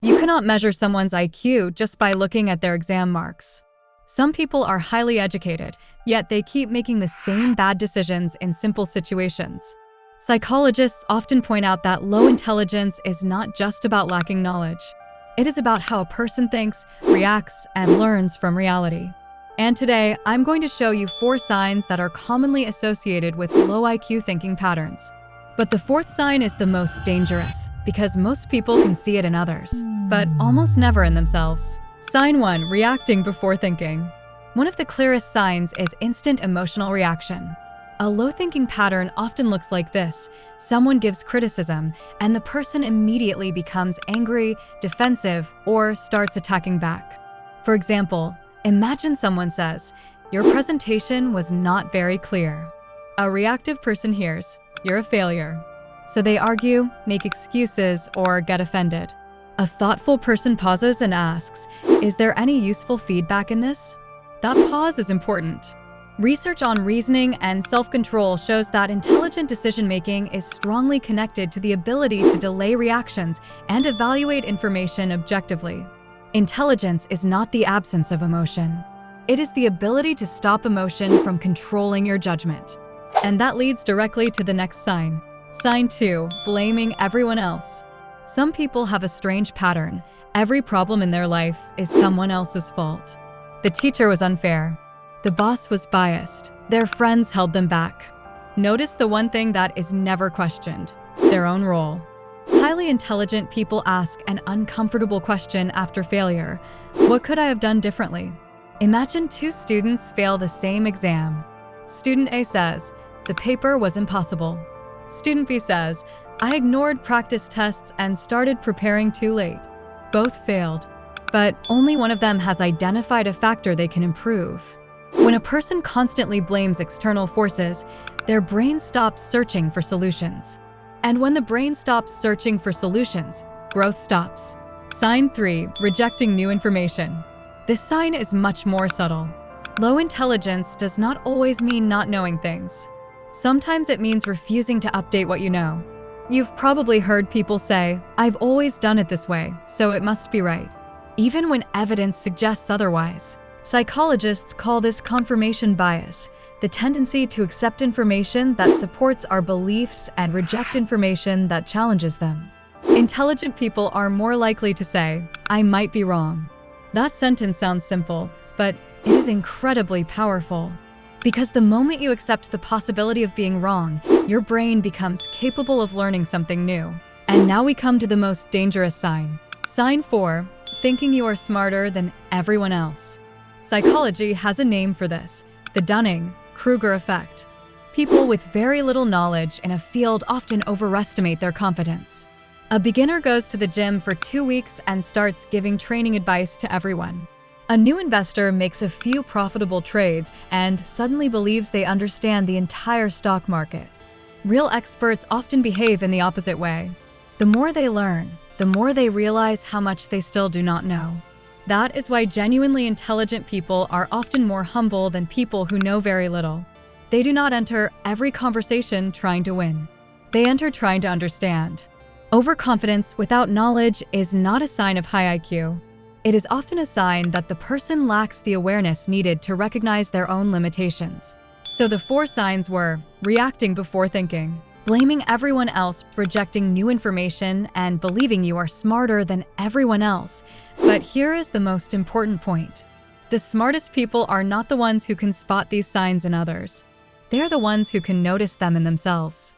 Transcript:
You cannot measure someone's IQ just by looking at their exam marks. Some people are highly educated, yet they keep making the same bad decisions in simple situations. Psychologists often point out that low intelligence is not just about lacking knowledge. It is about how a person thinks, reacts, and learns from reality. And today, I'm going to show you 4 signs that are commonly associated with low IQ thinking patterns. But the 4th sign is the most dangerous, because most people can see it in others, but almost never in themselves. Sign 1. Reacting before thinking. One of the clearest signs is instant emotional reaction. A low thinking pattern often looks like this. Someone gives criticism, and the person immediately becomes angry, defensive, or starts attacking back. For example, imagine someone says, "Your presentation was not very clear." A reactive person hears, "You're a failure." So they argue, make excuses, or get offended. A thoughtful person pauses and asks, "Is there any useful feedback in this?" That pause is important. Research on reasoning and self-control shows that intelligent decision-making is strongly connected to the ability to delay reactions and evaluate information objectively. Intelligence is not the absence of emotion. It is the ability to stop emotion from controlling your judgment. And that leads directly to the next sign. Sign 2. Blaming everyone else. Some people have a strange pattern. Every problem in their life is someone else's fault. The teacher was unfair. The boss was biased. Their friends held them back. Notice the one thing that is never questioned: their own role. Highly intelligent people ask an uncomfortable question after failure. What could I have done differently? Imagine 2 students fail the same exam. Student A says, "The paper was impossible." Student B says, "I ignored practice tests and started preparing too late." Both failed, but only one of them has identified a factor they can improve. When a person constantly blames external forces, their brain stops searching for solutions. And when the brain stops searching for solutions, growth stops. Sign 3. Rejecting new information. This sign is much more subtle. Low intelligence does not always mean not knowing things. Sometimes it means refusing to update what you know. You've probably heard people say, "I've always done it this way, so it must be right," even when evidence suggests otherwise. Psychologists call this confirmation bias, the tendency to accept information that supports our beliefs and reject information that challenges them. Intelligent people are more likely to say, "I might be wrong." That sentence sounds simple, but it is incredibly powerful. Because the moment you accept the possibility of being wrong, your brain becomes capable of learning something new. And now we come to the most dangerous sign. Sign 4. Thinking you are smarter than everyone else. Psychology has a name for this: the Dunning-Kruger effect. People with very little knowledge in a field often overestimate their competence. A beginner goes to the gym for 2 weeks and starts giving training advice to everyone. A new investor makes a few profitable trades and suddenly believes they understand the entire stock market. Real experts often behave in the opposite way. The more they learn, the more they realize how much they still do not know. That is why genuinely intelligent people are often more humble than people who know very little. They do not enter every conversation trying to win. They enter trying to understand. Overconfidence without knowledge is not a sign of high IQ. It is often a sign that the person lacks the awareness needed to recognize their own limitations. So the 4 signs were: reacting before thinking, blaming everyone else, rejecting new information, and believing you are smarter than everyone else. But here is the most important point. The smartest people are not the ones who can spot these signs in others. They are the ones who can notice them in themselves.